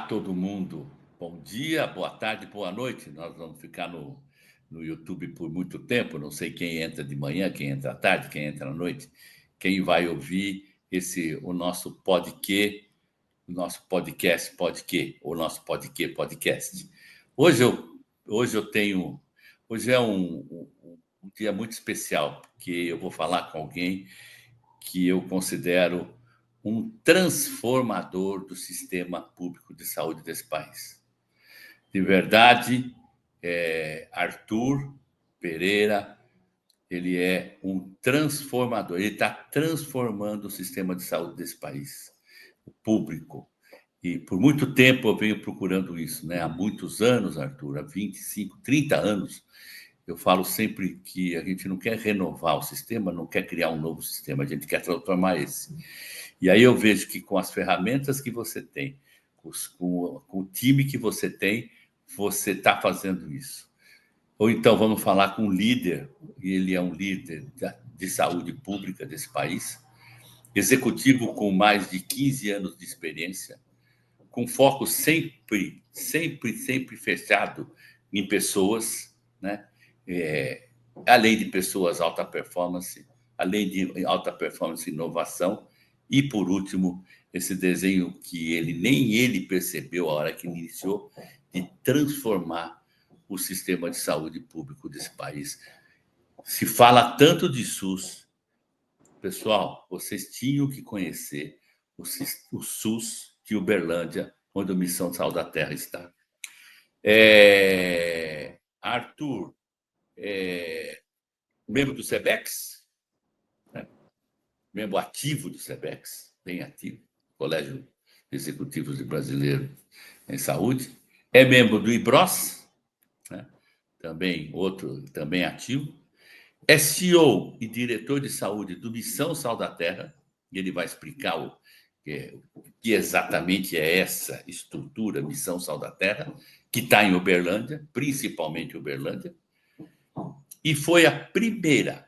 todo mundo. Bom dia, boa tarde, boa noite. Nós vamos ficar no YouTube por muito tempo. Não sei quem entra de manhã, quem entra à tarde, quem entra à noite, quem vai ouvir o nosso podcast, o nosso podcast. Hoje eu tenho, hoje é um dia muito especial, porque eu vou falar com alguém que eu considero um transformador do sistema público de saúde desse país. De verdade, Arthur Pereira, ele é um transformador, ele está transformando o sistema de saúde desse país, o público. E por muito tempo eu venho procurando isso, né? Há muitos anos, Arthur, há 25, 30 anos, eu falo sempre que a gente não quer renovar o sistema, não quer criar um novo sistema, a gente quer transformar esse. E aí eu vejo que com as ferramentas que você tem, com o time que você tem, você está fazendo isso. Ou então vamos falar com um líder, e ele é um líder de saúde pública desse país, executivo com mais de 15 anos de experiência, com foco sempre fechado em pessoas, né? Além de pessoas alta performance, além de alta performance e inovação, e por último, esse desenho que nem ele percebeu a hora que iniciou, de transformar o sistema de saúde público desse país. Se fala tanto de SUS, pessoal, vocês tinham que conhecer o SUS de Uberlândia, onde a Missão de Saúde da Terra está. Arthur, membro do SEBEX, né? Membro ativo do SEBEX, bem ativo, Colégio de Executivos de Brasileiro em Saúde, é membro do IBROS, né? Também ativo, é CEO e diretor de saúde do Missão Saúde da Terra, e ele vai explicar o que exatamente é essa estrutura, Missão Saúde da Terra, que está em Uberlândia, principalmente Uberlândia, e foi a primeira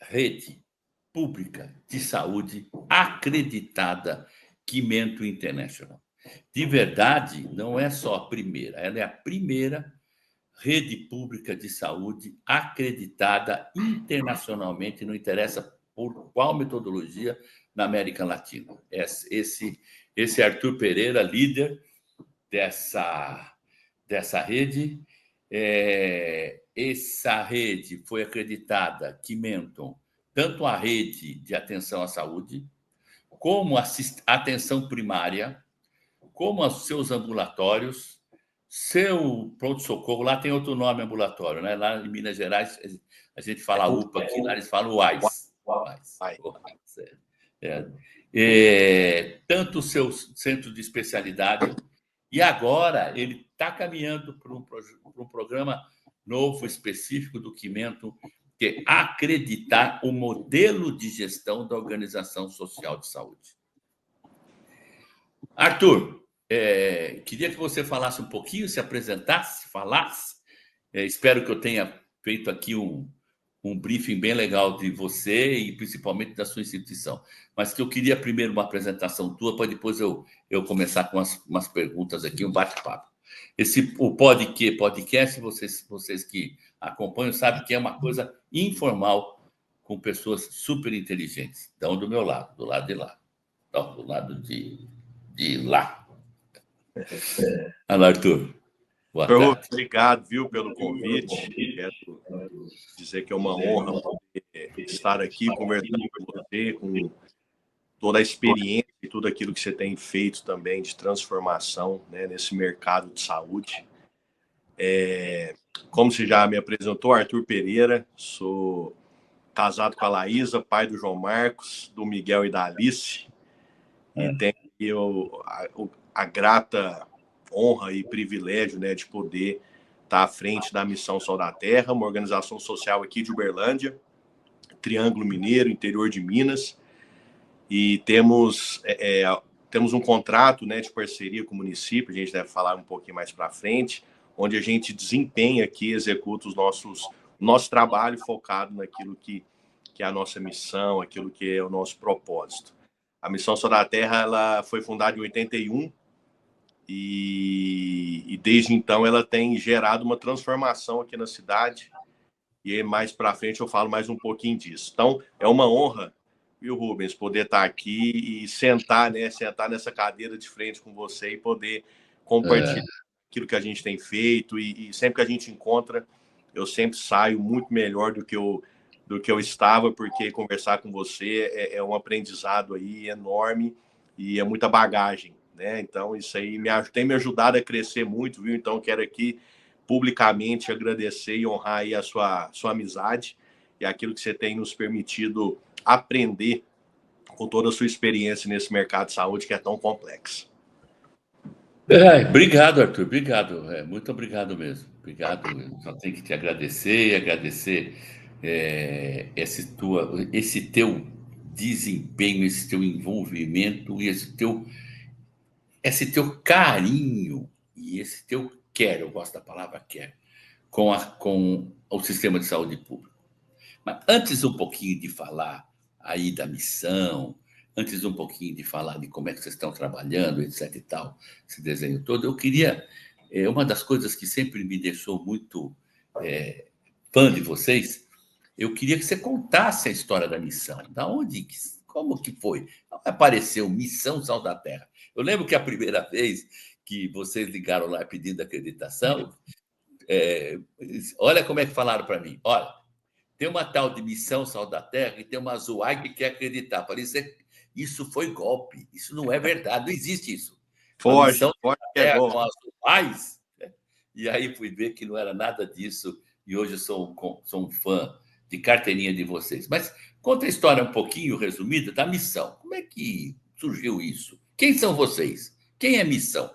rede pública de saúde acreditada Quimento International. De verdade, não é só a primeira, ela é a primeira rede pública de saúde acreditada internacionalmente, não interessa por qual metodologia, na América Latina. Esse Arthur Pereira, líder dessa rede, essa rede foi acreditada, Quimenton, tanto a rede de atenção à saúde, como a atenção primária, como os seus ambulatórios, seu pronto-socorro. Lá tem outro nome ambulatório, né? Lá em Minas Gerais, a gente fala UPA aqui, lá eles falam UAS. Tanto o seu centro de especialidade, e agora ele está caminhando para um programa novo, específico do Quimento, que é acreditar o modelo de gestão da Organização Social de Saúde. Arthur, queria que você falasse um pouquinho, se apresentasse, falasse. Espero que eu tenha feito aqui um briefing bem legal de você e principalmente da sua instituição. Mas que eu queria primeiro uma apresentação tua, para depois eu começar com umas perguntas aqui, um bate-papo. O podcast, vocês que acompanham sabem que é uma coisa informal, com pessoas super inteligentes. Então, do meu lado, do lado de lá. Não, do lado de lá. Olá, Arthur. Boa tarde. Obrigado, viu, pelo convite. Quero dizer que é uma honra poder estar aqui conversando com você, com toda a experiência e tudo aquilo que você tem feito também de transformação, né, nesse mercado de saúde. Como você já me apresentou, Arthur Pereira, sou casado com a Laísa, pai do João Marcos, do Miguel e da Alice, e tenho a grata honra e privilégio, né, de poder estar à frente da Missão Saúde da Terra, uma organização social aqui de Uberlândia, Triângulo Mineiro, interior de Minas, e temos um contrato, né, de parceria com o município, a gente deve falar um pouquinho mais para frente, onde a gente desempenha aqui, executa nosso trabalho focado naquilo que é a nossa missão, aquilo que é o nosso propósito. A Missão Saúde da Terra ela foi fundada em 81, e desde então ela tem gerado uma transformação aqui na cidade. E aí, mais para frente eu falo mais um pouquinho disso. Então, é uma honra, viu, Rubens, poder estar aqui e sentar, né, sentar nessa cadeira de frente com você e poder compartilhar aquilo que a gente tem feito. E sempre que a gente encontra, eu sempre saio muito melhor do que eu estava, porque conversar com você é um aprendizado aí enorme e é muita bagagem, né? Então, isso aí tem me ajudado a crescer muito, viu? Então, quero aqui publicamente agradecer e honrar aí a sua amizade e aquilo que você tem nos permitido aprender com toda a sua experiência nesse mercado de saúde que é tão complexo. Obrigado, Arthur. Obrigado. Muito obrigado mesmo. Obrigado. Eu só tenho que te agradecer e agradecer esse teu desempenho, esse teu envolvimento e esse teu carinho e esse teu quero, eu gosto da palavra quero, com o sistema de saúde público. Mas antes um pouquinho de falar aí da missão, antes um pouquinho de falar de como é que vocês estão trabalhando, etc e tal, esse desenho todo, eu queria, uma das coisas que sempre me deixou muito fã de vocês, eu queria que você contasse a história da missão, da onde, como que foi? Apareceu Missão Sal da Terra. Eu lembro que a primeira vez que vocês ligaram lá pedindo acreditação, olha como é que falaram para mim, olha, tem uma tal de Missão Sal da Terra e tem uma Zoai que quer acreditar. Falei, isso foi golpe, isso não é verdade, não existe isso. Uma Missão Sal da Terra com as Zoais, né? E aí fui ver que não era nada disso e hoje sou um fã de carteirinha de vocês. Mas conta a história um pouquinho resumida da missão. Como é que surgiu isso? Quem são vocês? Quem é Missão?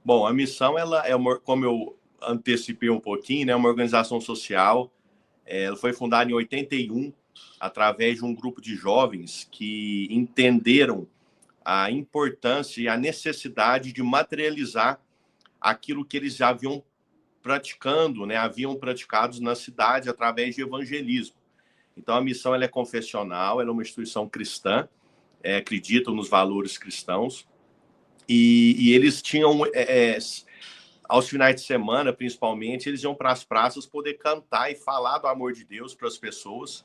Bom, a missão, ela é como eu antecipei um pouquinho, né, uma organização social. Ela foi fundada em 81 através de um grupo de jovens que entenderam a importância e a necessidade de materializar aquilo que eles já haviam praticando, né, haviam praticado na cidade através de evangelismo. Então, a missão ela é confessional, ela é uma instituição cristã, acreditam nos valores cristãos, e eles tinham, aos finais de semana, principalmente, eles iam para as praças poder cantar e falar do amor de Deus para as pessoas,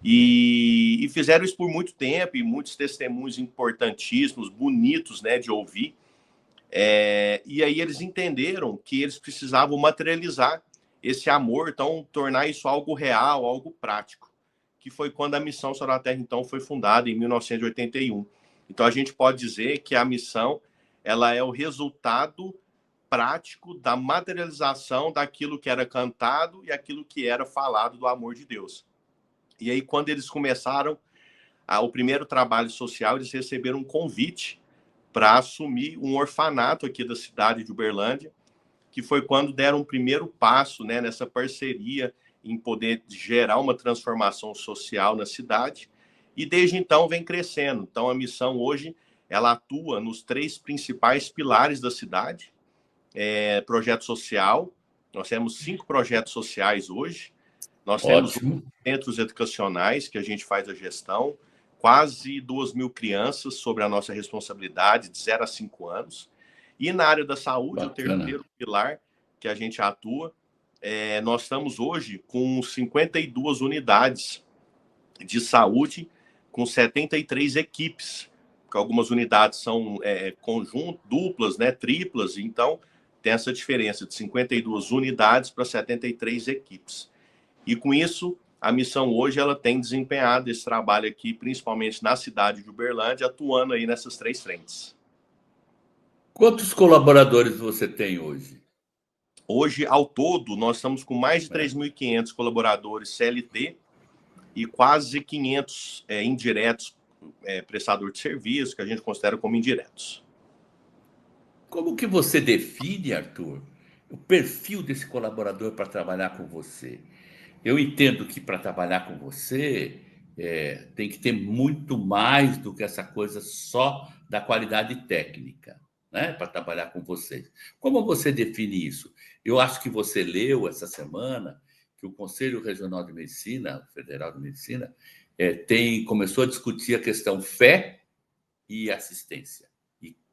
e fizeram isso por muito tempo, e muitos testemunhos importantíssimos, bonitos, né, de ouvir. E aí eles entenderam que eles precisavam materializar esse amor, então tornar isso algo real, algo prático, que foi quando a Missão Sal da Terra, então, foi fundada em 1981. Então, a gente pode dizer que a missão ela é o resultado prático da materialização daquilo que era cantado e aquilo que era falado do amor de Deus. E aí, quando eles começaram o primeiro trabalho social, eles receberam um convite para assumir um orfanato aqui da cidade de Uberlândia, que foi quando deram um primeiro passo, né, nessa parceria em poder gerar uma transformação social na cidade, e desde então vem crescendo. Então a missão hoje, ela atua nos 3 principais pilares da cidade. Projeto social, nós temos 5 projetos sociais hoje, nós temos centros educacionais que a gente faz a gestão, quase 2.000 crianças sobre a nossa responsabilidade, de 0 a 5 anos. E na área da saúde, bacana, o terceiro pilar que a gente atua, nós estamos hoje com 52 unidades de saúde, com 73 equipes, porque algumas unidades são duplas, né, triplas, então tem essa diferença de 52 unidades para 73 equipes. E com isso, a missão hoje ela tem desempenhado esse trabalho aqui, principalmente na cidade de Uberlândia, atuando aí nessas 3 frentes. Quantos colaboradores você tem hoje? Hoje, ao todo, nós estamos com mais de 3.500 colaboradores CLT e quase 500 indiretos, prestador de serviço, que a gente considera como indiretos. Como que você define, Arthur, o perfil desse colaborador para trabalhar com você? Eu entendo que para trabalhar com você tem que ter muito mais do que essa coisa só da qualidade técnica, né? Para trabalhar com vocês. Como você define isso? Eu acho que você leu essa semana que o Conselho Regional de Medicina, Federal de Medicina, começou a discutir a questão fé e assistência.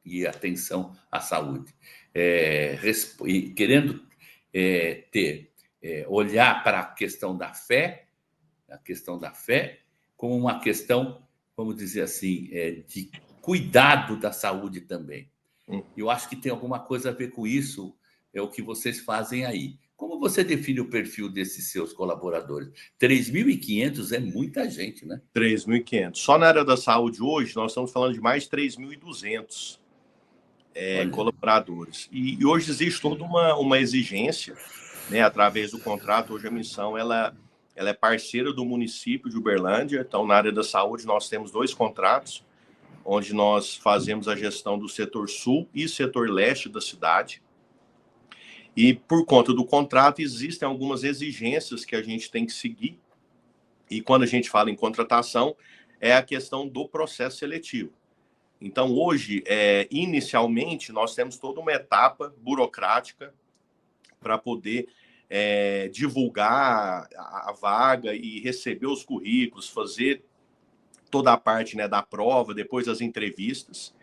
e atenção à saúde, e querendo olhar para a questão da fé como uma questão, vamos dizer assim, de cuidado da saúde também. Eu acho que tem alguma coisa a ver com isso, é o que vocês fazem aí. Como você define o perfil desses seus colaboradores? 3.500 é muita gente, né? 3.500. Só na área da saúde hoje, nós estamos falando de mais de 3.200 colaboradores. E hoje existe toda uma exigência, né, através do contrato. Hoje a missão ela é parceira do município de Uberlândia. Então, na área da saúde, nós temos 2 contratos, onde nós fazemos a gestão do setor sul e setor leste da cidade. E por conta do contrato, existem algumas exigências que a gente tem que seguir. E quando a gente fala em contratação, é a questão do processo seletivo. Então, hoje, inicialmente, nós temos toda uma etapa burocrática para poder divulgar a vaga e receber os currículos, fazer toda a parte, né, da prova, depois as entrevistas.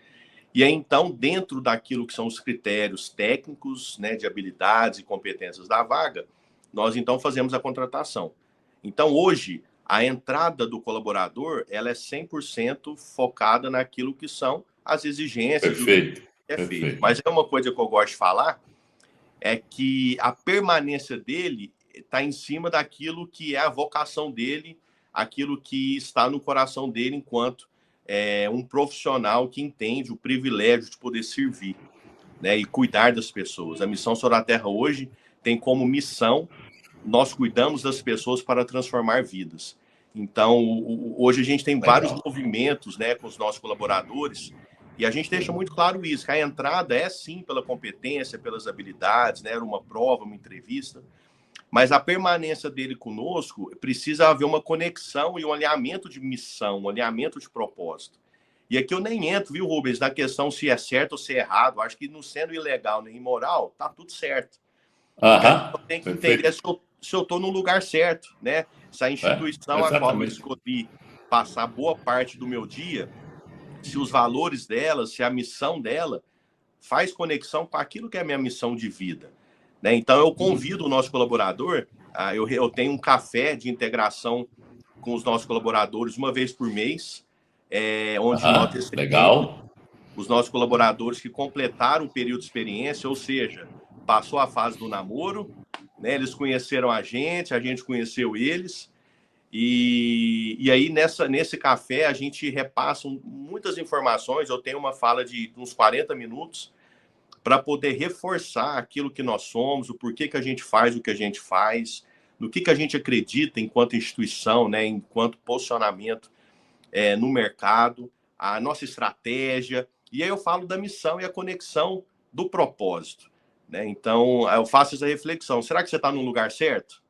E aí, então, dentro daquilo que são os critérios técnicos, né, de habilidades e competências da vaga, nós, então, fazemos a contratação. Então, hoje, a entrada do colaborador, ela é 100% focada naquilo que são as exigências. Perfeito. Do que é feito. Mas é uma coisa que eu gosto de falar, é que a permanência dele está em cima daquilo que é a vocação dele, aquilo que está no coração dele enquanto um profissional que entende o privilégio de poder servir, né, e cuidar das pessoas. A Missão Sal da Terra hoje tem como missão: nós cuidamos das pessoas para transformar vidas. Então, hoje a gente tem vários movimentos, né, com os nossos colaboradores, e a gente deixa muito claro isso, que a entrada é sim pela competência, pelas habilidades, né, era uma prova, uma entrevista, mas a permanência dele conosco precisa haver uma conexão e um alinhamento de missão, um alinhamento de propósito. E aqui eu nem entro, viu, Rubens, na questão se é certo ou se é errado. Acho que não sendo ilegal nem imoral, tá tudo certo. Eu tenho que entender se eu estou no lugar certo, né? Se a instituição a qual eu escolhi passar boa parte do meu dia, se os valores dela, se a missão dela faz conexão com aquilo que é a minha missão de vida. Né? Então, eu convido o nosso colaborador, eu tenho um café de integração com os nossos colaboradores uma vez por mês, onde nós recebemos os nossos colaboradores que completaram o período de experiência, ou seja, passou a fase do namoro, né? Eles conheceram a gente conheceu eles, e aí nesse café a gente repassa muitas informações. Eu tenho uma fala de uns 40 minutos, para poder reforçar aquilo que nós somos, o porquê que a gente faz o que a gente faz, no que a gente acredita enquanto instituição, né, enquanto posicionamento no mercado, a nossa estratégia. E aí eu falo da missão e a conexão do propósito. Né? Então, eu faço essa reflexão. Será que você está no lugar certo?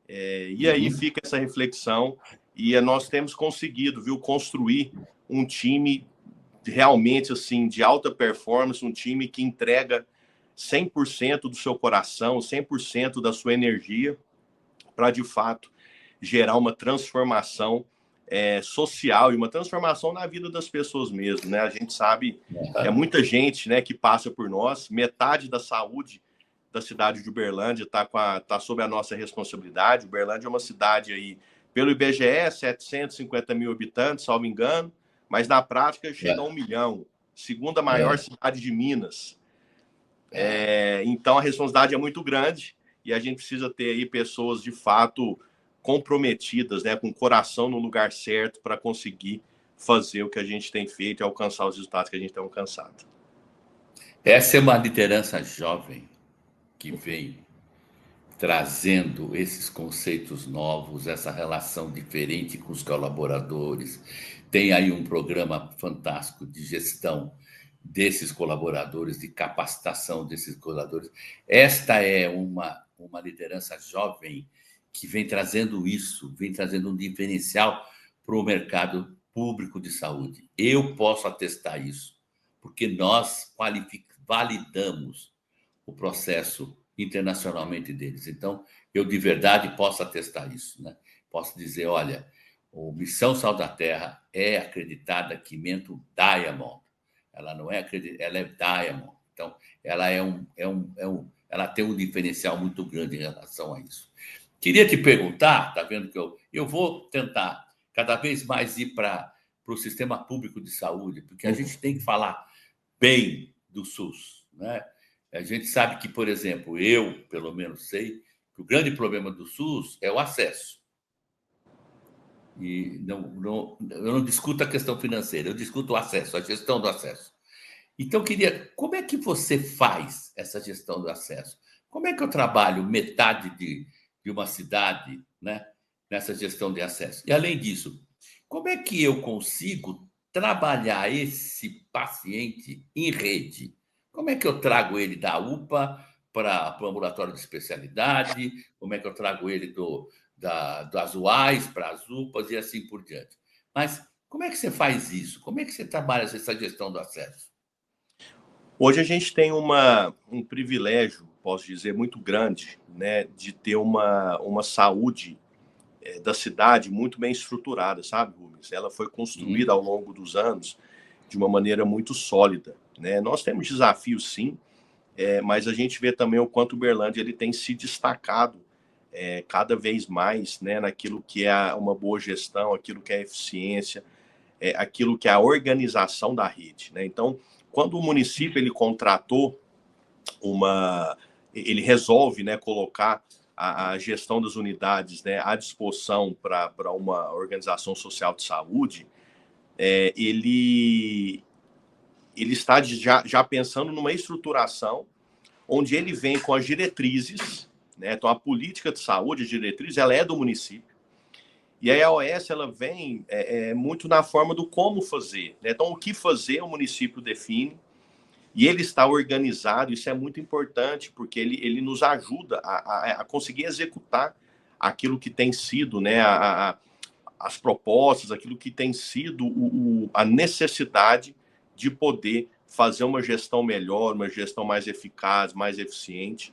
E aí fica essa reflexão, e nós temos conseguido, viu, construir um time realmente assim de alta performance, um time que entrega 100% do seu coração, 100% da sua energia, para de fato gerar uma transformação social e uma transformação na vida das pessoas mesmo, né? A gente sabe, é muita gente, né, que passa por nós. Metade da saúde da cidade de Uberlândia está sob a nossa responsabilidade. Uberlândia é uma cidade aí, pelo IBGE, 750 mil habitantes, salvo engano, mas na prática chega a 1 milhão, segunda maior cidade de Minas. Então a responsabilidade é muito grande, e a gente precisa ter aí pessoas de fato comprometidas, né, com o coração no lugar certo, para conseguir fazer o que a gente tem feito e alcançar os resultados que a gente tem alcançado. Essa é uma liderança jovem que vem trazendo esses conceitos novos, essa relação diferente com os colaboradores. Tem aí um programa fantástico de gestão desses colaboradores, de capacitação desses colaboradores. Esta é uma liderança jovem que vem trazendo isso, vem trazendo um diferencial para o mercado público de saúde. Eu posso atestar isso, porque nós validamos o processo internacionalmente deles. Então, eu de verdade posso atestar isso, né? Posso dizer, olha, a Missão Sal da Terra é acreditada aqui Mento Diamond. ela não é ela é Diamond. Então, ela ela tem um diferencial muito grande em relação a isso. Queria te perguntar, tá vendo que eu vou tentar cada vez mais ir para o sistema público de saúde, porque a gente tem que falar bem do SUS, né? A gente sabe que, por exemplo, eu, pelo menos, sei que o grande problema do SUS é o acesso. E eu não discuto a questão financeira, eu discuto o acesso, a gestão do acesso. Então, como é que você faz essa gestão do acesso? Como é que eu trabalho metade de uma cidade, né, nessa gestão de acesso? E, além disso, como é que eu consigo trabalhar esse paciente em rede? Como é que eu trago ele da UPA para o ambulatório de especialidade? Como é que eu trago ele das UAIs para as UPAs e assim por diante? Mas como é que você faz isso? Como é que você trabalha essa gestão do acesso? Hoje a gente tem um privilégio, posso dizer, muito grande, né, de ter uma saúde da cidade muito bem estruturada, sabe, Rubens? Ela foi construída ao longo dos anos de uma maneira muito sólida, né? Nós temos desafios, sim, mas a gente vê também o quanto o Uberlândia ele tem se destacado cada vez mais, né, naquilo que é uma boa gestão, aquilo que é eficiência, aquilo que é a organização da rede, né? Então, quando o município ele contratou ele resolve, né, colocar a gestão das unidades, né, à disposição para uma organização social de saúde, ele está já pensando numa estruturação onde ele vem com as diretrizes, né? Então, a política de saúde, a diretriz, ela é do município. E a OS ela vem muito na forma do como fazer, né? Então, o que fazer, o município define, e ele está organizado, isso é muito importante, porque ele nos ajuda a conseguir executar aquilo que tem sido, né, as propostas, aquilo que tem sido a necessidade de poder fazer uma gestão melhor, uma gestão mais eficaz, mais eficiente.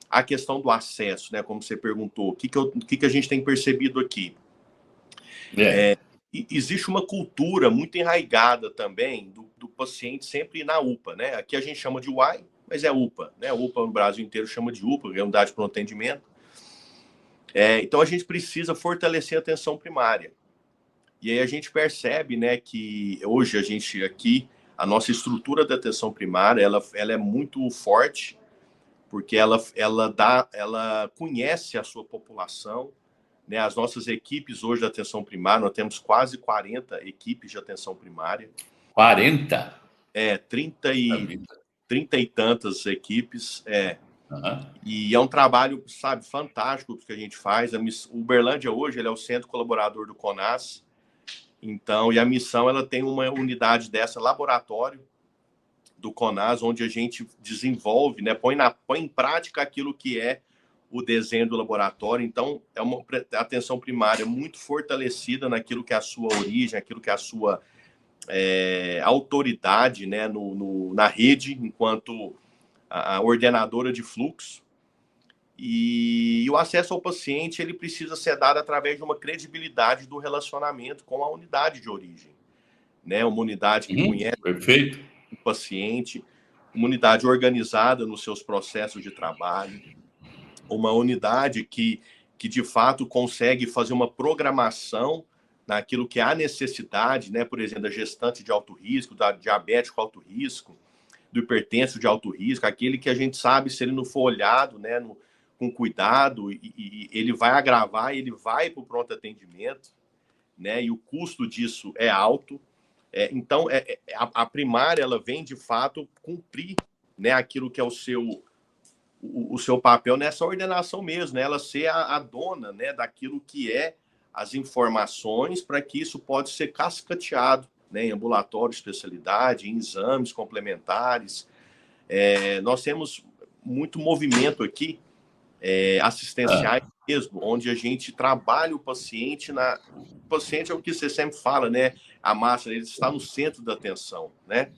A questão do acesso, né, como você perguntou, o que a gente tem percebido aqui? Existe uma cultura muito enraizada também do paciente sempre ir na UPA, né? Aqui a gente chama de UAI, mas é UPA, né? UPA no Brasil inteiro chama de UPA, que é Unidade de Pronto Atendimento. Então a gente precisa fortalecer a atenção primária. E aí a gente percebe, né, que hoje a nossa estrutura da atenção primária, ela é muito forte, porque ela conhece a sua população, né? As nossas equipes hoje de atenção primária, nós temos quase 40 equipes de atenção primária. 40? 30 e tantas equipes. Uhum. E é um trabalho, sabe, fantástico que a gente faz. O Uberlândia hoje ele é o centro colaborador do CONAS. Então, e a missão ela tem uma unidade dessa, laboratório do CONAS, onde a gente desenvolve, né, põe em prática aquilo que é o desenho do laboratório. Então, é uma atenção primária muito fortalecida naquilo que é a sua origem, aquilo que é a sua autoridade, né, na rede, enquanto a ordenadora de fluxo. E o acesso ao paciente ele precisa ser dado através de uma credibilidade do relacionamento com a unidade de origem, né? Uma unidade que conhece perfeito. o paciente, uma unidade organizada nos seus processos de trabalho, uma unidade que de fato consegue fazer uma programação naquilo que há necessidade, né? Por exemplo, da gestante de alto risco, da diabético alto risco, do hipertenso de alto risco, aquele que a gente sabe, se ele não for olhado, né, com cuidado, e ele vai agravar, ele vai para o pronto atendimento, né? E o custo disso é alto. Então, a primária ela vem de fato cumprir, né, aquilo que é o seu papel nessa ordenação mesmo, né? Ela ser a dona, né, daquilo que é as informações para que isso pode ser cascateado, né, em ambulatório, especialidade, em exames complementares. Nós temos muito movimento aqui, assistenciais mesmo, onde a gente trabalha o paciente. O paciente é o que você sempre fala, né? A massa, ele está no centro da atenção, né?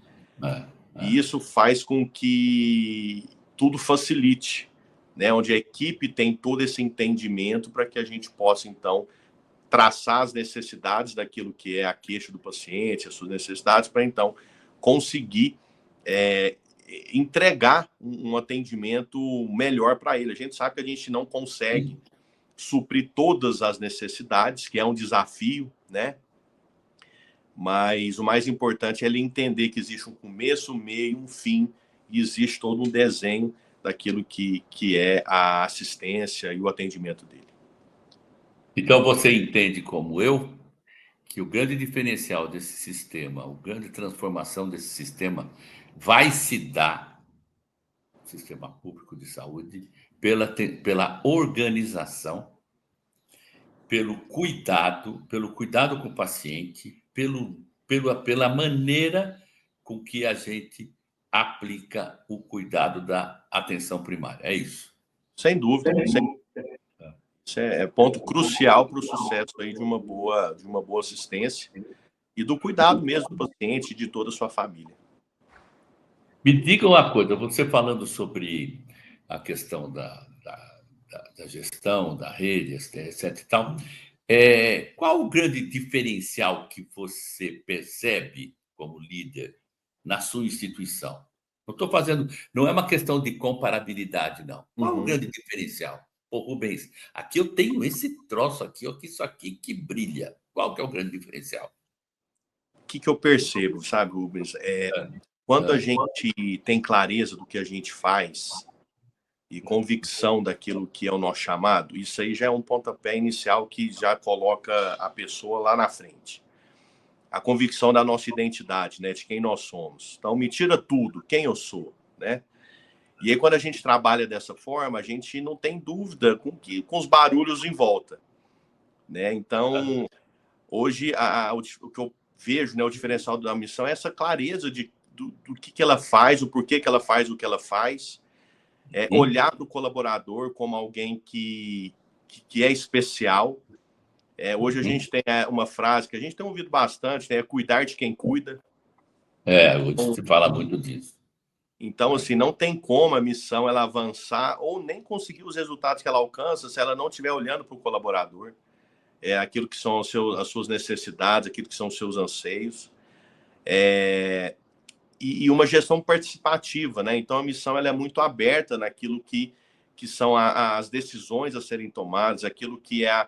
E isso faz com que tudo facilite, né? Onde a equipe tem todo esse entendimento para que a gente possa, então, traçar as necessidades daquilo que é a queixa do paciente, as suas necessidades, para, então, conseguir entregar um atendimento melhor para ele. A gente sabe que a gente não consegue suprir todas as necessidades, que é um desafio, né? Mas o mais importante é ele entender que existe um começo, um meio, um fim, e existe todo um desenho daquilo que é a assistência e o atendimento dele. Então, você entende como eu que o grande diferencial desse sistema, a grande transformação desse sistema vai se dar, sistema público de saúde, pela organização, pelo cuidado com o paciente, pela maneira com que a gente aplica o cuidado da atenção primária. É isso. Sem dúvida. Isso é ponto crucial para o sucesso aí de uma boa assistência e do cuidado mesmo do paciente e de toda a sua família. Me diga uma coisa, você falando sobre a questão da gestão, da rede, etc. e tal, qual o grande diferencial que você percebe como líder na sua instituição? Não é uma questão de comparabilidade, não. Qual o grande diferencial? Pô, Rubens, aqui eu tenho esse troço aqui, isso aqui que brilha. Qual que é o grande diferencial? O que eu percebo, sabe, Rubens? Quando a gente tem clareza do que a gente faz e convicção daquilo que é o nosso chamado, isso aí já é um pontapé inicial que já coloca a pessoa lá na frente. A convicção da nossa identidade, né, de quem nós somos. Então, me tira tudo, quem eu sou, né? E aí, quando a gente trabalha dessa forma, a gente não tem dúvida com os barulhos em volta, né? Então, hoje, o que eu vejo, né, o diferencial da missão é essa clareza do que ela faz, o porquê que ela faz o que ela faz, olhar para o colaborador como alguém que é especial. Hoje a gente tem uma frase que a gente tem ouvido bastante, né, é cuidar de quem cuida. Hoje se fala muito disso. Então, assim, não tem como a missão ela avançar ou nem conseguir os resultados que ela alcança se ela não estiver olhando para o colaborador, aquilo que são as suas necessidades, aquilo que são os seus anseios. E uma gestão participativa, né? Então, a missão ela é muito aberta naquilo que são as decisões a serem tomadas, aquilo que é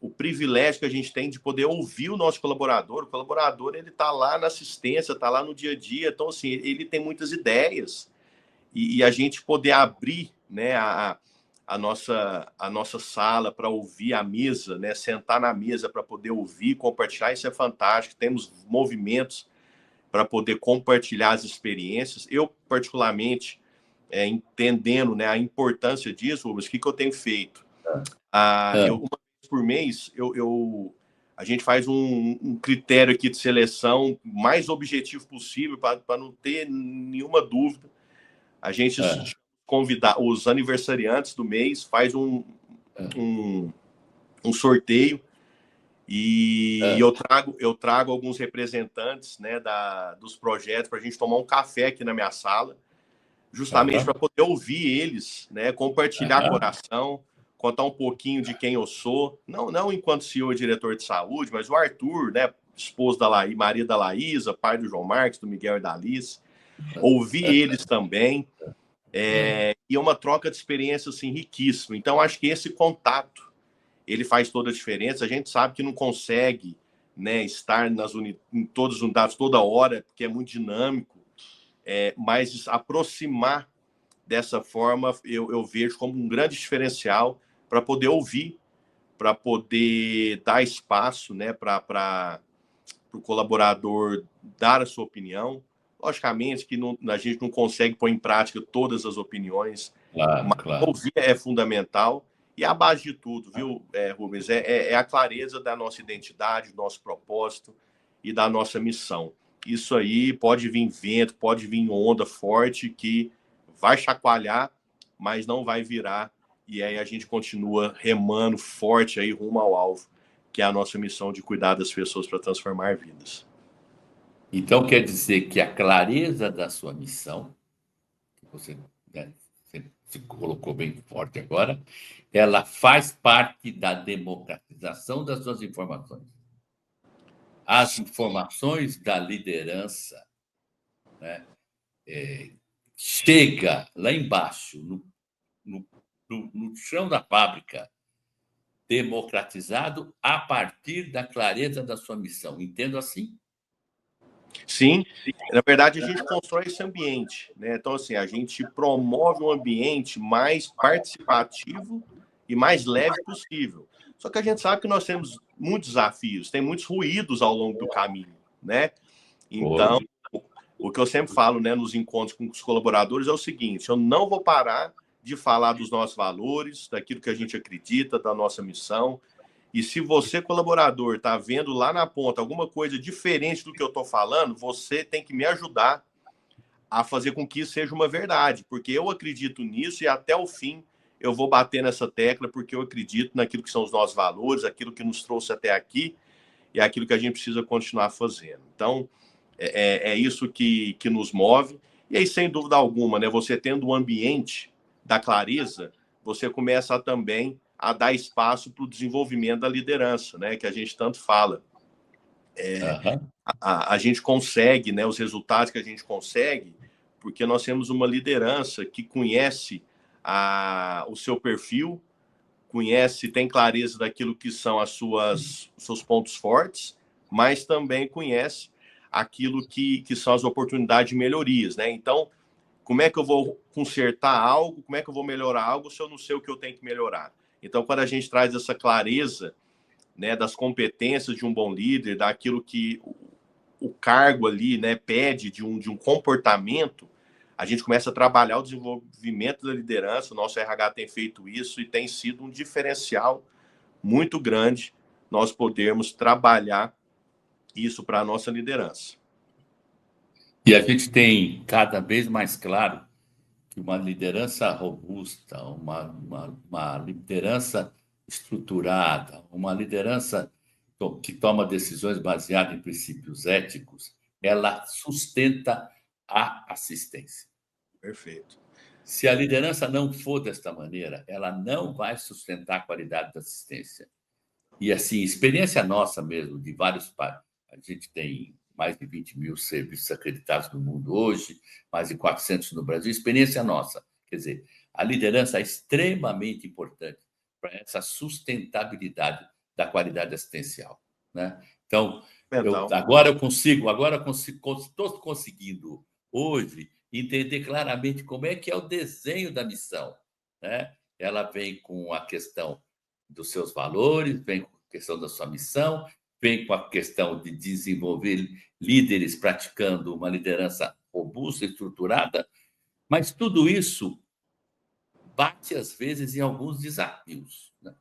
o privilégio que a gente tem de poder ouvir o nosso colaborador. O colaborador, ele está lá na assistência, está lá no dia a dia. Então, assim, ele tem muitas ideias. E a gente poder abrir, né, a nossa sala para ouvir a mesa, né, sentar na mesa para poder ouvir, compartilhar, isso é fantástico. Temos movimentos para poder compartilhar as experiências. Eu, particularmente, entendendo, né, a importância disso, Rubens, o que eu tenho feito? Uma vez por mês, a gente faz um critério aqui de seleção mais objetivo possível para não ter nenhuma dúvida. A gente convidar os aniversariantes do mês, faz um sorteio e eu trago alguns representantes, né, dos projetos para a gente tomar um café aqui na minha sala, justamente para poder ouvir eles, né, compartilhar coração, contar um pouquinho de quem eu sou, não enquanto CEO e diretor de saúde, mas o Arthur, né, esposo da Maria da Laísa, pai do João Marcos, do Miguel e da Alice, ouvir eles também, e é uma troca de experiência assim, riquíssima. Então, acho que esse contato ele faz toda a diferença. A gente sabe que não consegue, né, estar em todas as unidades toda hora, porque é muito dinâmico, mas aproximar dessa forma eu vejo como um grande diferencial para poder ouvir, para poder dar espaço, né, para o colaborador dar a sua opinião. Logicamente que a gente não consegue pôr em prática todas as opiniões, mas ouvir é fundamental. E a base de tudo, viu, Rubens, é a clareza da nossa identidade, do nosso propósito e da nossa missão. Isso aí pode vir vento, pode vir onda forte que vai chacoalhar, mas não vai virar. E aí a gente continua remando forte aí rumo ao alvo, que é a nossa missão de cuidar das pessoas para transformar vidas. Então, quer dizer que a clareza da sua missão, que você, né, se colocou bem forte agora, ela faz parte da democratização das suas informações. As informações da liderança né, chega lá embaixo, no, no chão da fábrica, democratizado a partir da clareza da sua missão. Entendo assim? Sim, na verdade a gente constrói esse ambiente, né? Então, assim, a gente promove um ambiente mais participativo e mais leve possível. Só que a gente sabe que nós temos muitos desafios, tem muitos ruídos ao longo do caminho, né? Então, o que eu sempre falo, né, nos encontros com os colaboradores é o seguinte: eu não vou parar de falar dos nossos valores, daquilo que a gente acredita, da nossa missão. E se você, colaborador, está vendo lá na ponta alguma coisa diferente do que eu estou falando, você tem que me ajudar a fazer com que isso seja uma verdade, porque eu acredito nisso e até o fim eu vou bater nessa tecla, porque eu acredito naquilo que são os nossos valores, aquilo que nos trouxe até aqui e aquilo que a gente precisa continuar fazendo. Então, é isso que nos move. E aí, sem dúvida alguma, né, você tendo um ambiente da clareza, você começa também a dar espaço para o desenvolvimento da liderança, né, que a gente tanto fala. A gente consegue, né, os resultados que a gente consegue, porque nós temos uma liderança que conhece o seu perfil, conhece, tem clareza daquilo que são os seus pontos fortes, mas também conhece aquilo que são as oportunidades de melhorias, né? Então, como é que eu vou consertar algo, como é que eu vou melhorar algo se eu não sei o que eu tenho que melhorar? Então, quando a gente traz essa clareza, né, das competências de um bom líder, daquilo que o cargo ali, né, pede de um comportamento, a gente começa a trabalhar o desenvolvimento da liderança. O nosso RH tem feito isso e tem sido um diferencial muito grande nós podermos trabalhar isso para a nossa liderança. E a gente tem cada vez mais claro que uma liderança robusta, uma liderança estruturada, uma liderança que toma decisões baseadas em princípios éticos, ela sustenta a assistência. Perfeito. Se a liderança não for desta maneira, ela não vai sustentar a qualidade da assistência. E, assim, experiência nossa mesmo, de vários países. A gente tem mais de 20 mil serviços acreditados no mundo hoje, mais de 400 no Brasil. Experiência nossa. Quer dizer, a liderança é extremamente importante para essa sustentabilidade da qualidade assistencial, né? Então, agora eu estou conseguindo hoje entender claramente como é que é o desenho da missão, né? Ela vem com a questão dos seus valores, vem com a questão da sua missão, vem com a questão de desenvolver líderes praticando uma liderança robusta, estruturada, mas tudo isso bate, às vezes, em alguns desafios, né?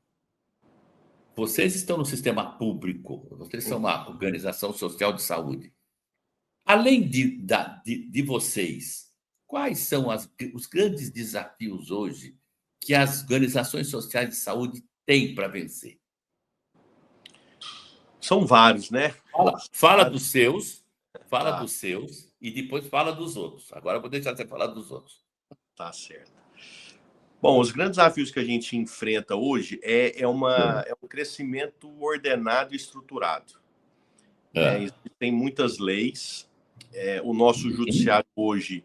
Vocês estão no sistema público, vocês são uma organização social de saúde. Além de vocês, quais são os grandes desafios hoje que as organizações sociais de saúde têm para vencer? São vários, né? Fala dos seus, e depois fala dos outros. Agora eu vou deixar você falar dos outros. Tá certo. Bom, os grandes desafios que a gente enfrenta hoje é um crescimento ordenado e estruturado. Né? Existem muitas leis. O nosso judiciário hoje,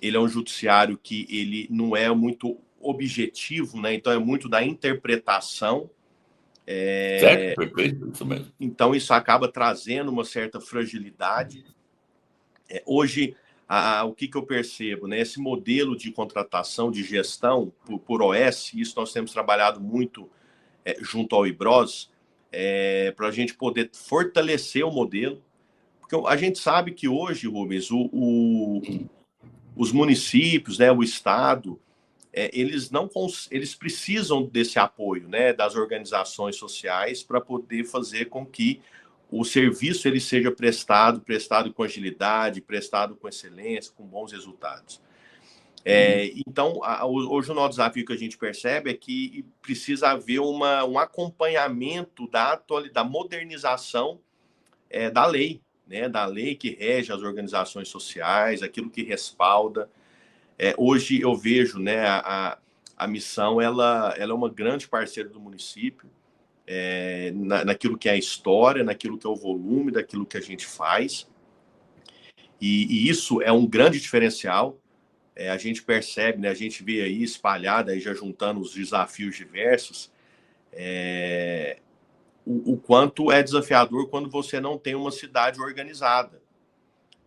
ele é um judiciário que ele não é muito objetivo, né? Então é muito da interpretação. Certo, perfeito, isso mesmo. Então isso acaba trazendo uma certa fragilidade. Hoje, o que eu percebo, né? Esse modelo de contratação, de gestão por OS, isso nós temos trabalhado muito junto ao IBROS, para a gente poder fortalecer o modelo, porque a gente sabe que hoje, Rubens, os municípios, né, o Estado, eles precisam desse apoio, né, das organizações sociais para poder fazer com que o serviço ele seja prestado com agilidade, prestado com excelência, com bons resultados. Então, hoje o nosso desafio que a gente percebe é que precisa haver um acompanhamento da modernização da lei, né, da lei que rege as organizações sociais, aquilo que respalda. Hoje eu vejo, né, a missão ela é uma grande parceira do município, naquilo que é a história, naquilo que é o volume daquilo que a gente faz. E isso é um grande diferencial. A gente percebe, né, a gente vê aí espalhada, aí já juntando os desafios diversos, o quanto é desafiador quando você não tem uma cidade organizada,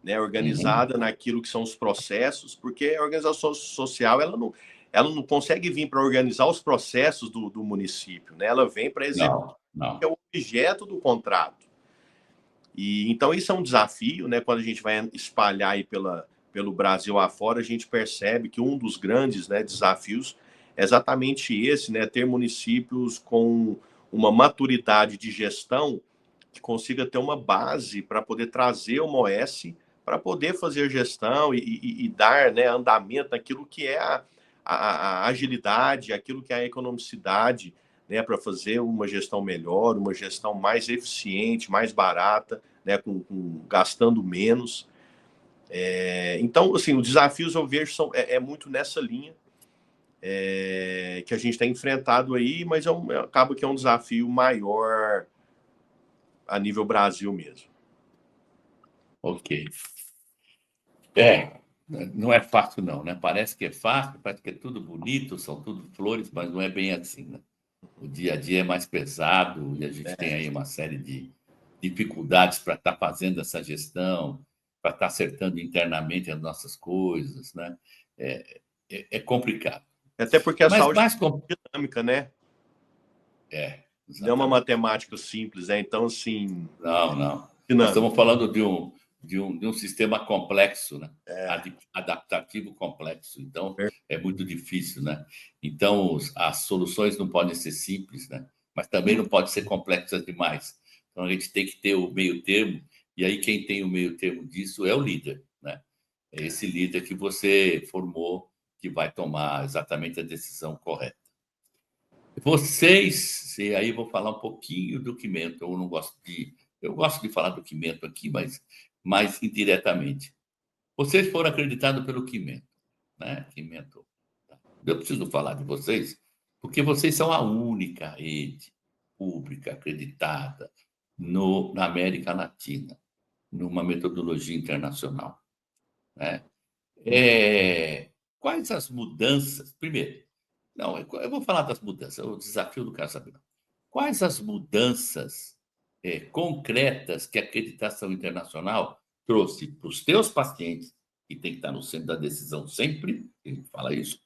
né, organizada naquilo que são os processos, porque a organização social ela não consegue vir para organizar os processos do município, né? Ela vem para executar Não. o objeto do contrato. E então isso é um desafio, né? Quando a gente vai espalhar aí pelo Brasil afora, a gente percebe que um dos grandes, né, desafios é exatamente esse, né? Ter municípios com uma maturidade de gestão que consiga ter uma base para poder trazer uma OS para poder fazer gestão e dar, né, andamento naquilo que é a agilidade, aquilo que é a economicidade, né, para fazer uma gestão melhor, uma gestão mais eficiente, mais barata, né, gastando menos. Então, assim, os desafios eu vejo é muito nessa linha que a gente tem enfrentado aí, mas acaba que é um desafio maior a nível Brasil mesmo. Ok. Não é fácil não, né? Parece que é fácil, parece que é tudo bonito, são tudo flores, mas não é bem assim, né? O dia a dia é mais pesado e a gente tem aí uma série de dificuldades para estar fazendo essa gestão, para estar acertando internamente as nossas coisas, né? É complicado. Até porque a Mas saúde mais é dinâmica, né? Não é uma exatamente. matemática simples, né? Então, assim, Não, não. Nós dinâmica. estamos falando de um sistema complexo, né? Adaptativo complexo. Então, é muito difícil, né? Então, as soluções não podem ser simples, né? Mas também não podem ser complexas demais. Então, a gente tem que ter o meio termo, e aí quem tem o meio termo disso é o líder, né? É esse líder que você formou que vai tomar exatamente a decisão correta. Vocês, e aí vou falar um pouquinho do Quimento, eu gosto de falar do Quimento aqui, mas mais indiretamente. Vocês foram acreditados pelo Quimento, né? Quimento. Eu preciso falar de vocês, porque vocês são a única rede pública acreditada na América Latina, numa metodologia internacional, né? Quais as mudanças? Primeiro, não, eu vou falar das mudanças, o desafio do cara saber. Quais as mudanças concretas que a acreditação internacional trouxe para os teus pacientes, que tem que estar no centro da decisão sempre, a gente fala isso,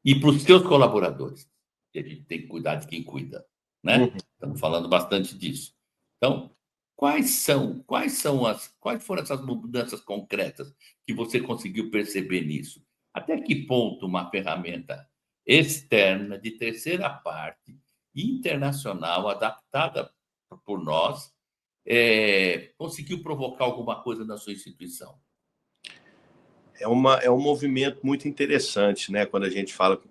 e para os teus colaboradores, que a gente tem que cuidar de quem cuida, né? Estamos falando bastante disso. Então, quais foram essas mudanças concretas que você conseguiu perceber nisso? Até que ponto uma ferramenta externa, de terceira parte, internacional, adaptada por nós, conseguiu provocar alguma coisa na sua instituição? É um movimento muito interessante, né? Quando a gente fala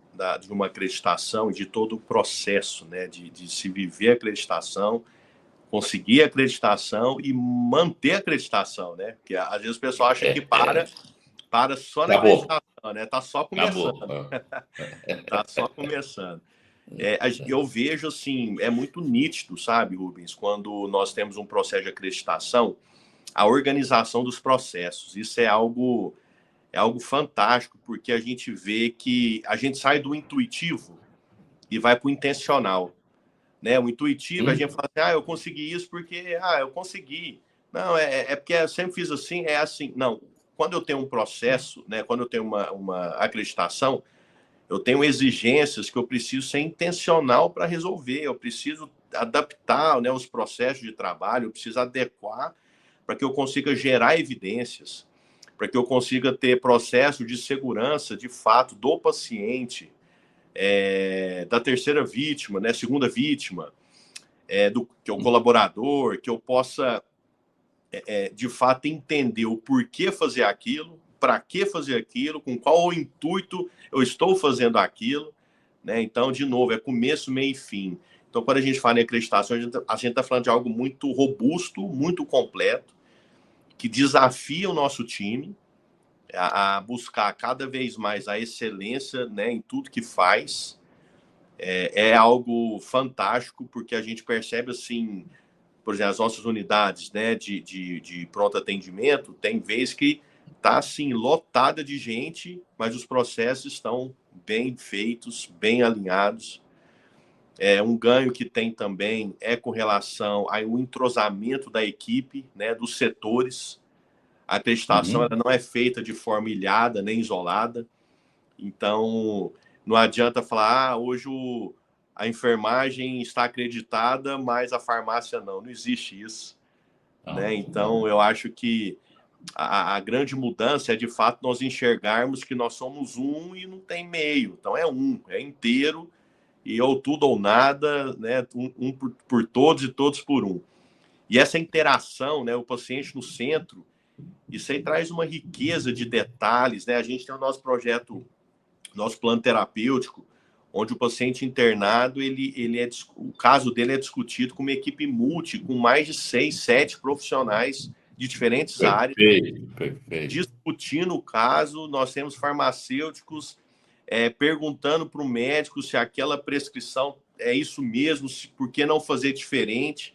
de uma acreditação e de todo o processo, né? De se viver a acreditação, conseguir a acreditação e manter a acreditação, né? Porque às vezes o pessoal acha que para só na Acabou. acreditação, né? Tá só começando. Acabou. Tá só começando. Eu vejo assim, é muito nítido, sabe, Rubens, quando nós temos um processo de acreditação, a organização dos processos. Isso é algo fantástico, porque a gente vê que a gente sai do intuitivo e vai para o intencional. Né? O intuitivo, a gente fala assim, eu consegui isso porque, eu consegui. Não, é porque eu sempre fiz assim, é assim. Não, quando eu tenho um processo, né, quando eu tenho uma acreditação, eu tenho exigências que eu preciso ser intencional para resolver, eu preciso adaptar, né, os processos de trabalho, eu preciso adequar para que eu consiga gerar evidências, para que eu consiga ter processo de segurança, de fato, do paciente, da terceira vítima, né, segunda vítima, que é o colaborador, que eu possa, de fato, entender o porquê fazer aquilo, para que fazer aquilo, com qual o intuito eu estou fazendo aquilo, né? Então, de novo, é começo, meio e fim. Então, quando a gente fala em acreditação, a gente está falando de algo muito robusto, muito completo, que desafia o nosso time a buscar cada vez mais a excelência, né, em tudo que faz. É algo fantástico, porque a gente percebe assim por exemplo, as nossas unidades, né, de pronto atendimento, tem vez que está assim, lotada de gente, mas os processos estão bem feitos, bem alinhados. Um ganho que tem também é com relação ao entrosamento da equipe, né, dos setores. A acreditação ela não é feita de forma ilhada nem isolada. Então, não adianta falar, hoje a enfermagem está acreditada, mas a farmácia não. Não existe isso. Né? Então, eu acho que a grande mudança é, de fato, nós enxergarmos que nós somos um e não tem meio. Então, é inteiro, e ou tudo ou nada, né? Um por todos e todos por um. E essa interação, né? O paciente no centro, isso aí traz uma riqueza de detalhes, né? A gente tem o nosso projeto, nosso plano terapêutico, onde o paciente internado, o caso dele é discutido com uma equipe multi, com mais de 6, 7 profissionais de diferentes áreas, discutindo o caso. Nós temos farmacêuticos perguntando para o médico se aquela prescrição é isso mesmo, por que não fazer diferente.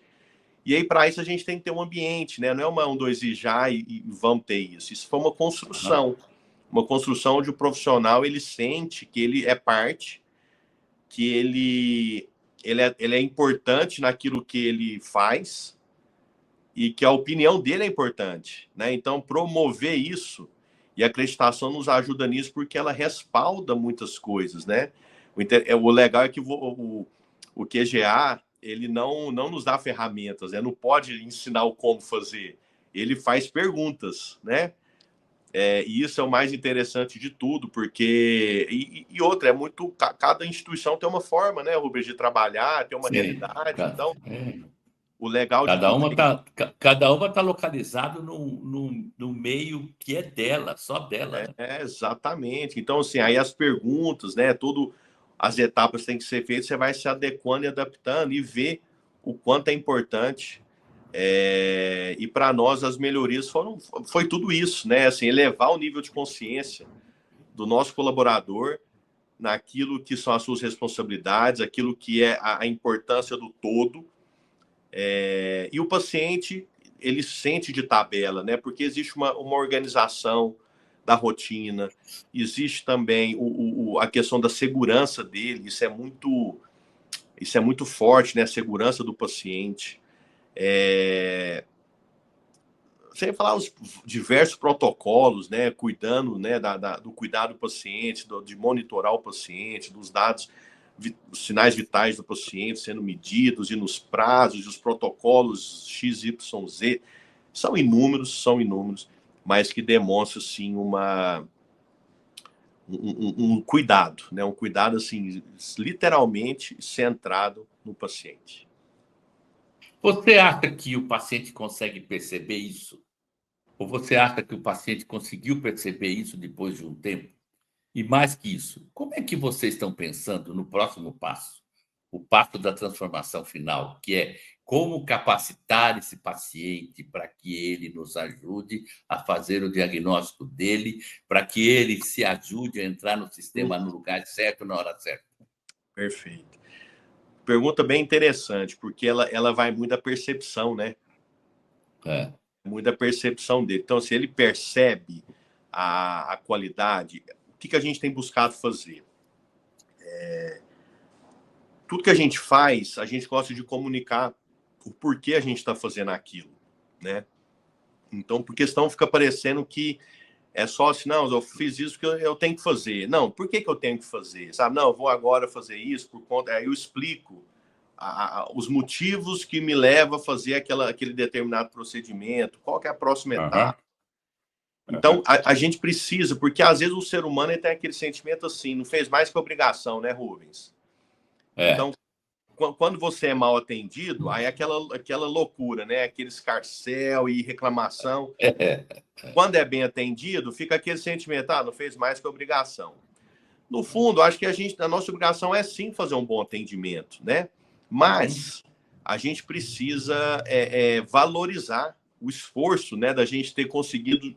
E aí, para isso, a gente tem que ter um ambiente, né? Não é uma 1, 2 e já e vamos ter isso. Isso foi uma construção. Uma construção onde o profissional ele sente que ele é parte, que ele é importante naquilo que ele faz e que a opinião dele é importante, né? Então, promover isso, e a acreditação nos ajuda nisso porque ela respalda muitas coisas, né? O legal é que o QGA, ele não nos dá ferramentas, né? Não pode ensinar o como fazer. Ele faz perguntas, né? E isso é o mais interessante de tudo, porque... E outra, cada instituição tem uma forma, né, Rubens, de trabalhar, tem uma realidade. Então, o legal de cada uma tá localizado no meio que é dela, só dela. Exatamente. Então, assim, aí as perguntas, né, as etapas têm que ser feitas, você vai se adequando e adaptando e ver o quanto é importante. E para nós as melhorias foi tudo isso, né? Assim, elevar o nível de consciência do nosso colaborador naquilo que são as suas responsabilidades, aquilo que é a importância do todo. E o paciente, ele sente de tabela, né? Porque existe uma organização da rotina, existe também a questão da segurança dele, isso é muito forte, né? A segurança do paciente. Sem falar os diversos protocolos, né? Cuidando, né? Do cuidado do paciente, de monitorar o paciente, dos dados, os sinais vitais do paciente sendo medidos, e nos prazos, os protocolos XYZ, são inúmeros, mas que demonstram, sim, um cuidado, né? Um cuidado, assim, literalmente centrado no paciente. Você acha que o paciente consegue perceber isso? Ou você acha que o paciente conseguiu perceber isso depois de um tempo? E mais que isso, como é que vocês estão pensando no próximo passo? O passo da transformação final, que é como capacitar esse paciente para que ele nos ajude a fazer o diagnóstico dele, para que ele se ajude a entrar no sistema no lugar certo, na hora certa. Perfeito. Pergunta bem interessante, porque ela vai muito da percepção, né? Muito da percepção dele. Então, se ele percebe a qualidade, o que a gente tem buscado fazer? Tudo que a gente faz, a gente gosta de comunicar o porquê a gente está fazendo aquilo, né? Então, porque senão fica parecendo que é só assim, não, eu fiz isso porque eu tenho que fazer. Não, por que eu tenho que fazer? Sabe? Não, eu vou agora fazer isso por conta... Aí eu explico os motivos que me levam a fazer aquele determinado procedimento, qual que é a próxima etapa. Então, a gente precisa, porque às vezes o ser humano ele tem aquele sentimento assim, não fez mais que obrigação, né, Rubens? Então, quando você é mal atendido, aí é aquela loucura, né? Aquele escarcéu e reclamação. Quando é bem atendido, fica aquele sentimento, não fez mais que obrigação. No fundo, acho que a nossa obrigação é sim fazer um bom atendimento, né? Mas a gente precisa valorizar o esforço, né, da gente ter conseguido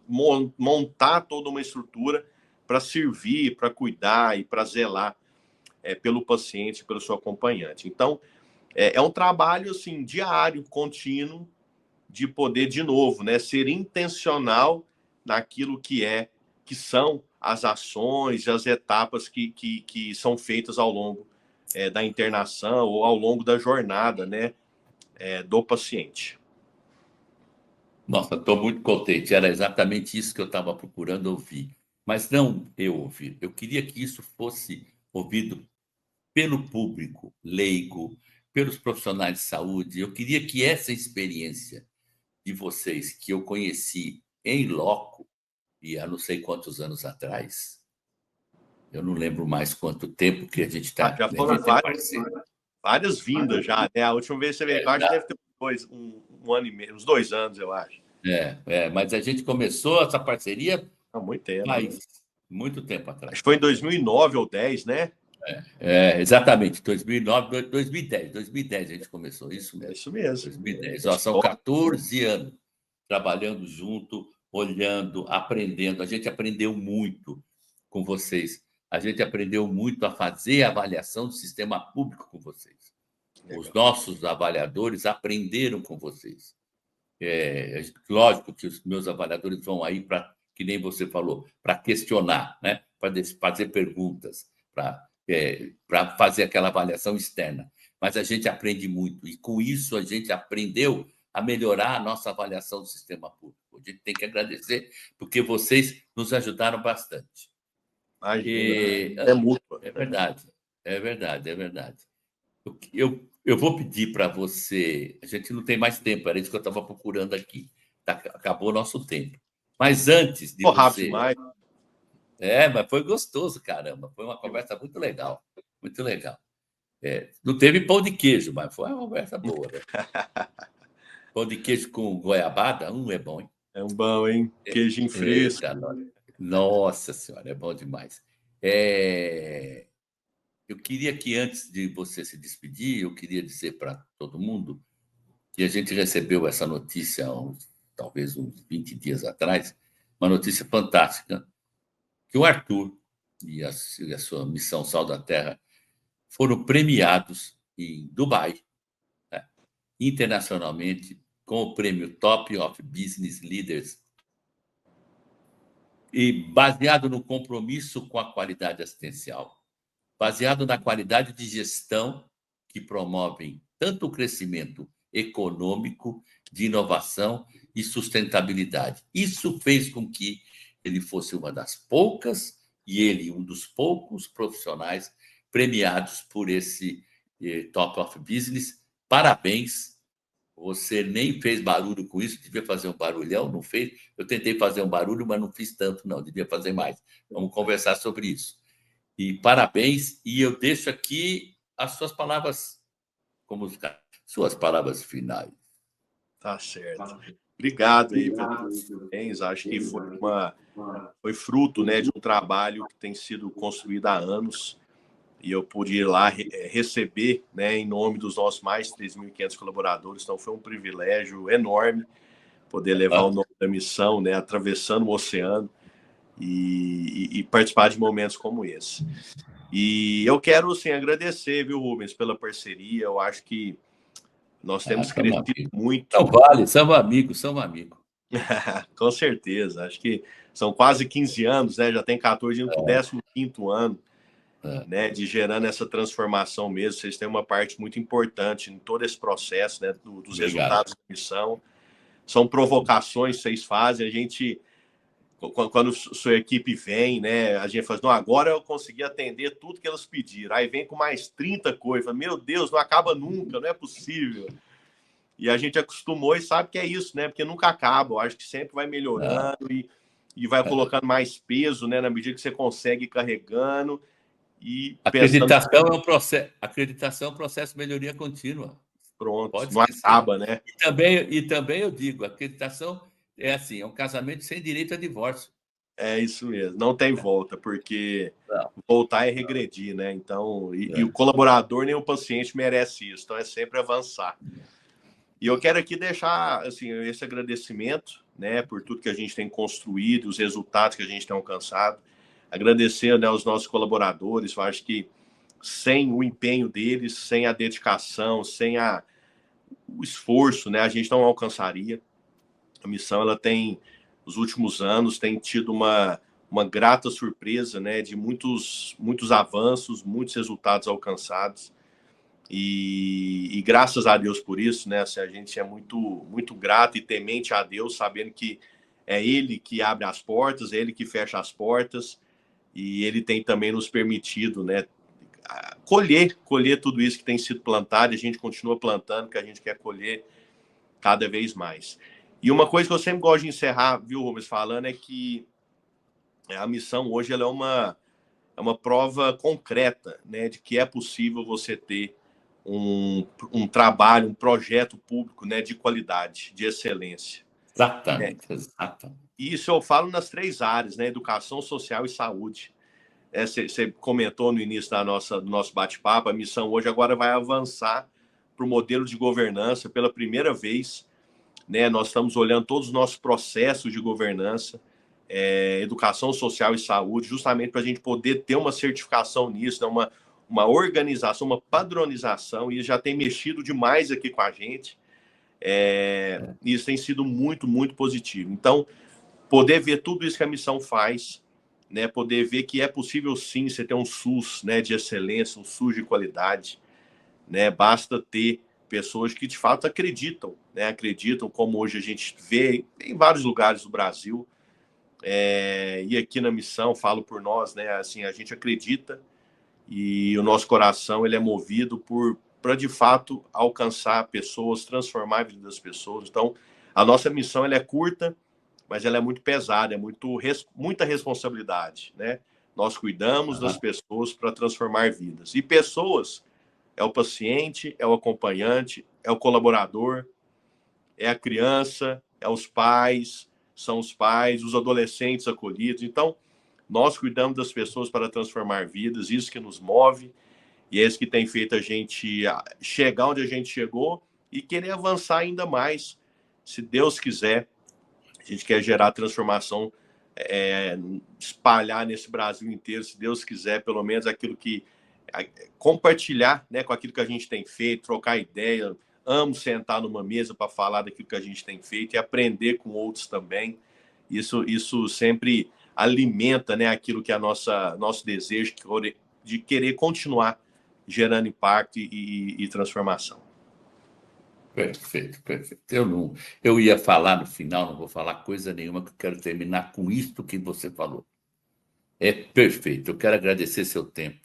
montar toda uma estrutura para servir, para cuidar e para zelar pelo paciente, pelo seu acompanhante. Então, é um trabalho assim diário, contínuo, de poder, de novo, né, ser intencional naquilo que são as ações, as etapas que são feitas ao longo da internação ou ao longo da jornada, né, do paciente. Nossa, estou muito contente. Era exatamente isso que eu estava procurando ouvir. Mas não eu ouvir. Eu queria que isso fosse ouvido pelo público leigo, pelos profissionais de saúde. Eu queria que essa experiência de vocês, que eu conheci em loco, e há não sei quantos anos atrás, eu não lembro mais quanto tempo que a gente está, Já a foram gente é parceiro. várias vindas já, né? A última vez que você veio, eu acho que deve ter um ano e meio, uns 2 anos, eu acho. Mas a gente começou essa parceria Há muito tempo. faz muito tempo Acho atrás. que foi em 2009 ou 10, né? Exatamente, 2009, 2010 a gente começou, isso mesmo. Isso mesmo. 2010. São 14 anos trabalhando junto, olhando, aprendendo. A gente aprendeu muito com vocês. A gente aprendeu muito a fazer a avaliação do sistema público com vocês. Legal. Os nossos avaliadores aprenderam com vocês. Lógico que os meus avaliadores vão aí para, que nem você falou, para questionar, né? Para fazer perguntas, para fazer aquela avaliação externa. Mas a gente aprende muito, e com isso a gente aprendeu a melhorar a nossa avaliação do sistema público. A gente tem que agradecer, porque vocês nos ajudaram bastante. É mútuo. É verdade, é verdade, é verdade. Eu vou pedir para você. A gente não tem mais tempo, era isso que eu estava procurando aqui. Acabou o nosso tempo. Mas antes de você. Mas foi gostoso, caramba. Foi uma conversa muito legal. Muito legal. Não teve pão de queijo, mas foi uma conversa boa. Né? Pão de queijo com goiabada, é bom, hein? É um bom, hein? Queijinho fresco. Nossa Senhora, é bom demais. Eu queria que, antes de você se despedir, eu queria dizer para todo mundo que a gente recebeu essa notícia, talvez uns 20 dias atrás, uma notícia fantástica, que o Arthur e a sua missão Sal da Terra foram premiados em Dubai, né, internacionalmente, com o prêmio Top of Business Leaders, e baseado no compromisso com a qualidade assistencial, baseado na qualidade de gestão que promovem tanto o crescimento econômico, de inovação e sustentabilidade. Isso fez com que ele fosse uma das poucas, e ele um dos poucos profissionais premiados por esse Top of Business. Parabéns! Você nem fez barulho com isso, devia fazer um barulhão, não fez? Eu tentei fazer um barulho, mas não fiz tanto, não, devia fazer mais. Vamos conversar sobre isso. E parabéns, e eu deixo aqui as suas palavras, como suas palavras finais. Tá certo. Obrigado aí pelos parabéns. Acho que foi fruto, né, de um trabalho que tem sido construído há anos, e eu pude ir lá receber, né, em nome dos nossos mais de 3.500 colaboradores. Então foi um privilégio enorme poder levar o nome da missão, né, atravessando o oceano e participar de momentos como esse. E eu quero, assim, agradecer, viu, Rubens, pela parceria. Eu acho que nós temos crescido muito. Não vale, somos amigos. Com certeza. Acho que são quase 15 anos, né? Já tem 14, indo para o 15º ano, né? De gerando essa transformação mesmo. Vocês têm uma parte muito importante em todo esse processo, né? Dos resultados da missão. São provocações que vocês fazem. A gente, quando sua equipe vem, né? A gente fala, não, agora eu consegui atender tudo que elas pediram. Aí vem com mais 30 coisas. Meu Deus, não acaba nunca, não é possível. E a gente acostumou e sabe que é isso, né? Porque nunca acaba. Eu acho que sempre vai melhorando e vai colocando mais peso, né? Na medida que você consegue ir carregando. E acreditação é um processo. Acreditação é um processo de melhoria contínua. Pronto, não acaba, né? E também eu digo, acreditação é assim, é um casamento sem direito a divórcio. É isso mesmo, não tem volta, porque voltar é regredir, né? Então, e o colaborador nem o paciente merece isso, então é sempre avançar. E eu quero aqui deixar, assim, esse agradecimento, né, por tudo que a gente tem construído, os resultados que a gente tem alcançado. Agradecer, né, aos nossos colaboradores. Eu acho que sem o empenho deles, sem a dedicação, sem o esforço, né, a gente não alcançaria. A missão, ela tem, nos últimos anos, tem tido uma grata surpresa, né, de muitos avanços, muitos resultados alcançados. E graças a Deus por isso, né, assim, a gente é muito grato e temente a Deus, sabendo que é Ele que abre as portas, é Ele que fecha as portas, e Ele tem também nos permitido, né, colher tudo isso que tem sido plantado, e a gente continua plantando, que a gente quer colher cada vez mais. E uma coisa que eu sempre gosto de encerrar, viu, Rubens, falando, é que a missão hoje ela é uma prova concreta, né, de que é possível você ter um trabalho, um projeto público, né, de qualidade, de excelência. Exatamente, exatamente. E isso eu falo nas 3 áreas, né, educação, social e saúde. Você comentou no início do nosso bate-papo, a missão hoje agora vai avançar para o modelo de governança pela primeira vez, né? Nós estamos olhando todos os nossos processos de governança, educação social e saúde, justamente para a gente poder ter uma certificação nisso, né? Uma organização, uma padronização, e já tem mexido demais aqui com a gente. Isso tem sido muito positivo. Então, poder ver tudo isso que a missão faz, né? Poder ver que é possível sim você ter um SUS, né, de excelência, um SUS de qualidade, né? Basta ter pessoas que de fato acreditam, né? Acreditam, como hoje a gente vê em vários lugares do Brasil. E aqui na missão, falo por nós, né? Assim, a gente acredita e o nosso coração ele é movido para de fato alcançar pessoas, transformar a vida das pessoas. Então, a nossa missão ela é curta, mas ela é muito pesada, é muita responsabilidade, né? Nós cuidamos das pessoas para transformar vidas. E pessoas é o paciente, é o acompanhante, é o colaborador, é a criança, é os pais, são os pais, os adolescentes acolhidos. Então, nós cuidamos das pessoas para transformar vidas, isso que nos move, e é isso que tem feito a gente chegar onde a gente chegou e querer avançar ainda mais, se Deus quiser. A gente quer gerar transformação, espalhar nesse Brasil inteiro, se Deus quiser, pelo menos aquilo que... compartilhar, né, com aquilo que a gente tem feito, trocar ideia. Amo sentar numa mesa para falar daquilo que a gente tem feito e aprender com outros também. Isso sempre alimenta, né, aquilo que é nosso desejo de querer continuar gerando impacto e transformação. Perfeito. Eu ia falar no final, não vou falar coisa nenhuma, que eu quero terminar com isto que você falou. É perfeito. Eu quero agradecer seu tempo,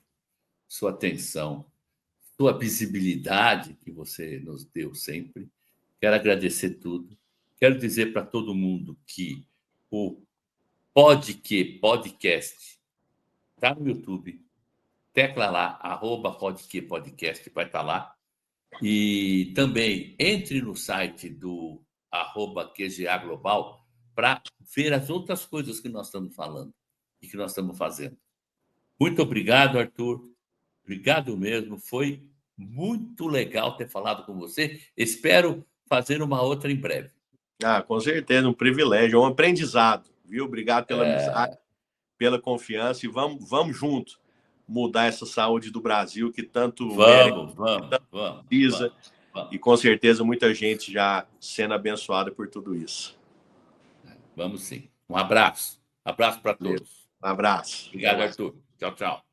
sua atenção, sua visibilidade que você nos deu sempre. Quero agradecer tudo. Quero dizer para todo mundo que o podcast está no YouTube. Tecla lá, @podcast, vai estar lá. E também entre no site do @QGA Global para ver as outras coisas que nós estamos falando e que nós estamos fazendo. Muito obrigado, Arthur. Obrigado mesmo. Foi muito legal ter falado com você. Espero fazer uma outra em breve. Com certeza, um privilégio, um aprendizado, viu? Obrigado pela amizade, pela confiança, e vamos junto mudar essa saúde do Brasil que tanto Vamos. precisa, e com certeza muita gente já sendo abençoada por tudo isso. Vamos sim. Um abraço. Abraço para todos. Um abraço. Obrigado, Arthur. Tchau.